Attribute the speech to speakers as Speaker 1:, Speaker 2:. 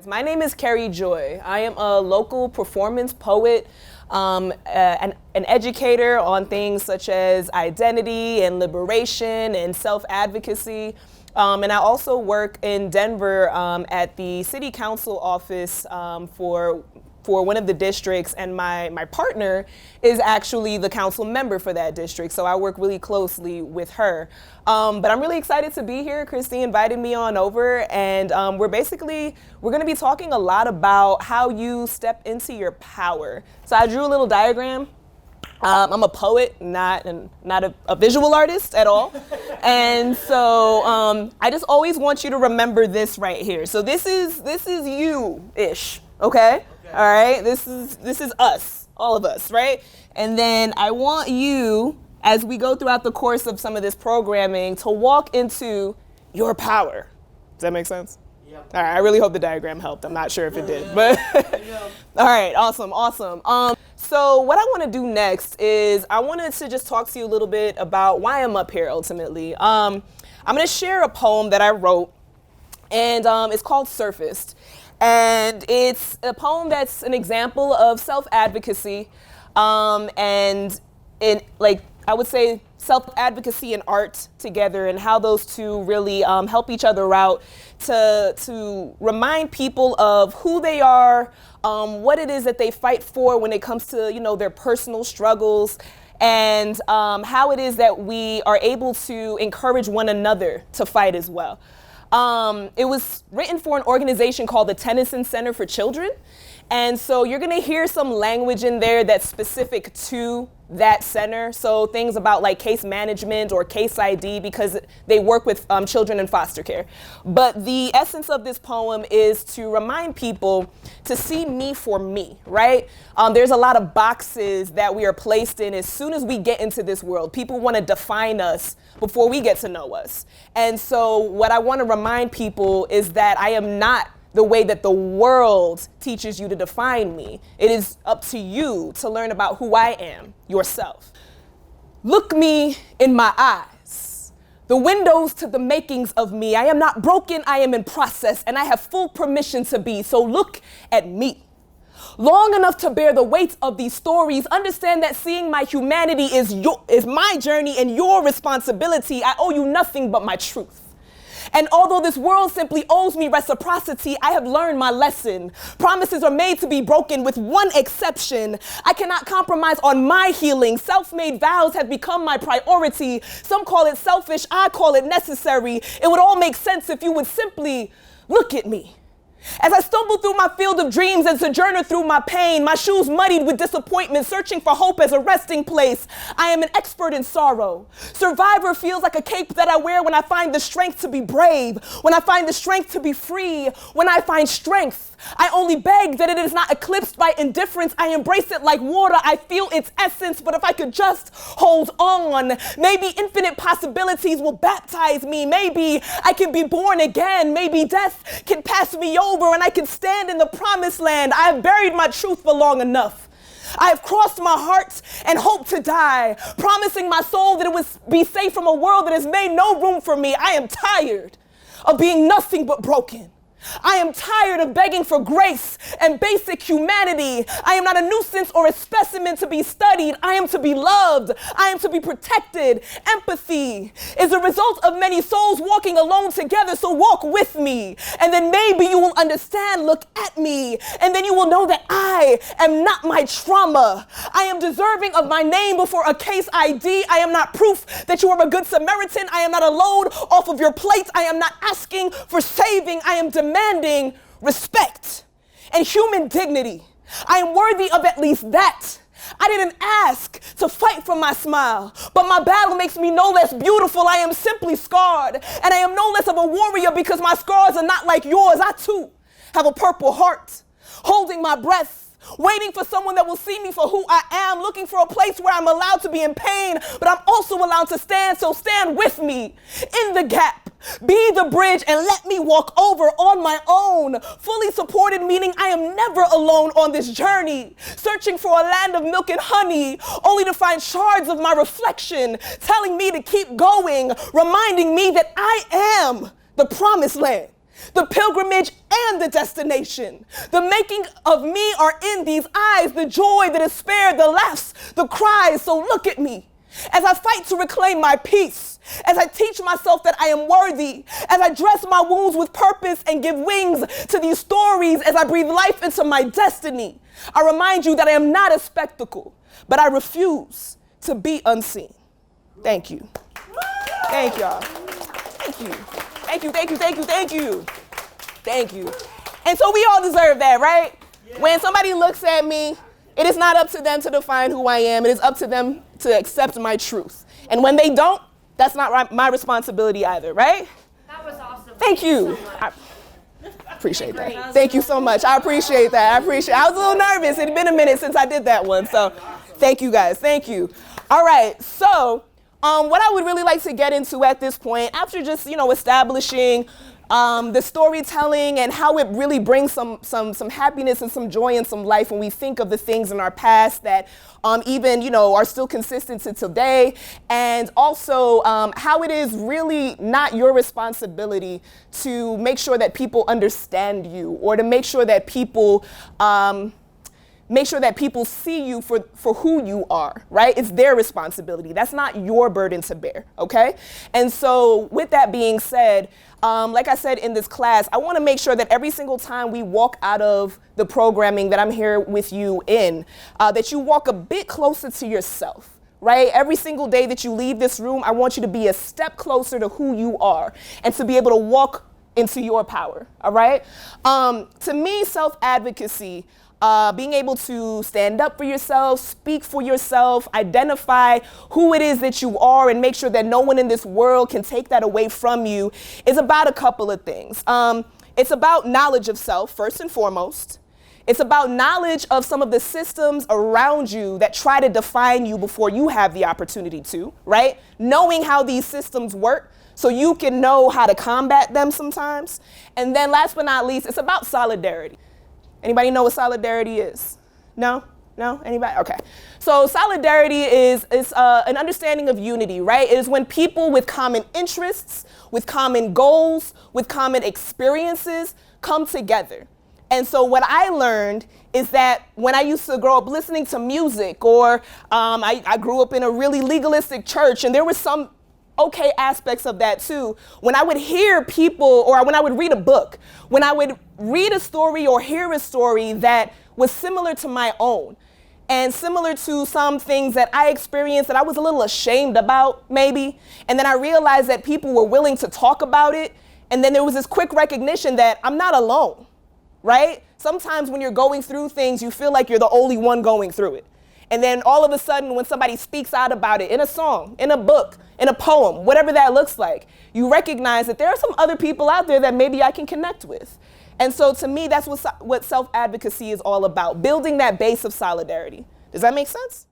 Speaker 1: My name is Carrie Joy. I am a local performance poet, an educator on things such as identity and liberation and self-advocacy. And I also work in Denver at the city council office for one of the districts, and my partner is actually the council member for that district, so I work really closely with her. But I'm really excited to be here. Christy invited me on over, and we're going to be talking a lot about how you step into your power. So I drew a little diagram. I'm a poet, not a visual artist at all. And so I just always want you to remember this right here. So this is you-ish, okay? All right, this is us, all of us, right? And then I want you, as we go throughout the course of some of this programming, to walk into your power. Does that make sense? Yep. All right, I really hope the diagram helped. I'm not sure if it did, but all right, awesome. So what I want to do next is I wanted to just talk to you a little bit about why I'm up here ultimately. I'm going to share a poem that I wrote, and it's called Surfaced. And it's a poem that's an example of self-advocacy, and I would say self-advocacy and art together, and how those two really help each other out to remind people of who they are, what it is that they fight for when it comes to their personal struggles, and how it is that we are able to encourage one another to fight as well. It was written for an organization called the Tennyson Center for Children. And so you're going to hear some language in there that's specific to that center. So things about like case management or case ID, because they work with children in foster care. But the essence of this poem is to remind people to see me for me, right? There's a lot of boxes that we are placed in as soon as we get into this world. People want to define us before we get to know us. And so what I want to remind people is that I am not the way that the world teaches you to define me. It is up to you to learn about who I am, yourself. Look me in my eyes, the windows to the makings of me. I am not broken, I am in process, and I have full permission to be, so look at me. Long enough to bear the weight of these stories, understand that seeing my humanity is my journey and your responsibility. I owe you nothing but my truth. And although this world simply owes me reciprocity, I have learned my lesson. Promises are made to be broken with one exception. I cannot compromise on my healing. Self-made vows have become my priority. Some call it selfish, I call it necessary. It would all make sense if you would simply look at me. As I stumble through my field of dreams and sojourner through my pain, my shoes muddied with disappointment, searching for hope as a resting place, I am an expert in sorrow. Survivor feels like a cape that I wear when I find the strength to be brave, when I find the strength to be free, when I find strength. I only beg that it is not eclipsed by indifference. I embrace it like water. I feel its essence, but if I could just hold on, maybe infinite possibilities will baptize me. Maybe I can be born again. Maybe death can pass me over and I can stand in the promised land. I have buried my truth for long enough. I have crossed my heart and hope to die, promising my soul that it would be safe from a world that has made no room for me. I am tired of being nothing but broken. I am tired of begging for grace and basic humanity. I am not a nuisance or a specimen to be studied. I am to be loved. I am to be protected. Empathy is a result of many souls walking alone together, so walk with me. And then maybe you will understand, look at me, and then you will know that I am not my trauma. I am deserving of my name before a case ID. I am not proof that you are a good Samaritan. I am not a load off of your plate. I am not asking for saving. I am demanding respect and human dignity. I am worthy of at least that. I didn't ask to fight for my smile, but my battle makes me no less beautiful. I am simply scarred, and I am no less of a warrior because my scars are not like yours. I too have a purple heart, holding my breath, waiting for someone that will see me for who I am, looking for a place where I'm allowed to be in pain, but I'm also allowed to stand, so stand with me in the gap. Be the bridge and let me walk over on my own. Fully supported, meaning I am never alone on this journey, searching for a land of milk and honey, only to find shards of my reflection, telling me to keep going, reminding me that I am the promised land. The pilgrimage and the destination. The making of me are in these eyes, the joy, the despair, the laughs, the cries. So look at me as I fight to reclaim my peace, as I teach myself that I am worthy, as I dress my wounds with purpose and give wings to these stories, as I breathe life into my destiny. I remind you that I am not a spectacle, but I refuse to be unseen. Thank you. Thank y'all. Thank you. Thank you, thank you, thank you, thank you. Thank you. And so we all deserve that, right? Yeah. When somebody looks at me, it is not up to them to define who I am. It is up to them to accept my truth. And when they don't, that's not my responsibility either, right?
Speaker 2: That was awesome.
Speaker 1: Thank you. I appreciate that. Thank you so much. I appreciate that. I was a little nervous. It had been a minute since I did that one. So thank you guys. Thank you. All right. So what I would really like to get into at this point, after just, establishing the storytelling and how it really brings some happiness and some joy and some life when we think of the things in our past that even, are still consistent to today, and also how it is really not your responsibility to make sure that people understand you, or to make sure that people see you for who you are, right? It's their responsibility. That's not your burden to bear, okay? And so with that being said, like I said in this class, I want to make sure that every single time we walk out of the programming that I'm here with you in, that you walk a bit closer to yourself, right? Every single day that you leave this room, I want you to be a step closer to who you are and to be able to walk into your power, all right? To me, self-advocacy, being able to stand up for yourself, speak for yourself, identify who it is that you are, and make sure that no one in this world can take that away from you, is about a couple of things. It's about knowledge of self, first and foremost. It's about knowledge of some of the systems around you that try to define you before you have the opportunity to, right? Knowing how these systems work so you can know how to combat them sometimes. And then last but not least, it's about solidarity. Anybody know what solidarity is? No? No? Anybody? Okay. So solidarity is an understanding of unity, right? It is when people with common interests, with common goals, with common experiences come together. And so what I learned is that when I used to grow up listening to music, or I grew up in a really legalistic church, and there were some okay aspects of that too. When I would hear people, or when I would read a book, when I would read a story or hear a story that was similar to my own, and similar to some things that I experienced that I was a little ashamed about, maybe, and then I realized that people were willing to talk about it, and then there was this quick recognition that I'm not alone, right? Sometimes when you're going through things, you feel like you're the only one going through it. And then all of a sudden, when somebody speaks out about it in a song, in a book, in a poem, whatever that looks like, you recognize that there are some other people out there that maybe I can connect with. And so to me, that's what self-advocacy is all about, building that base of solidarity. Does that make sense?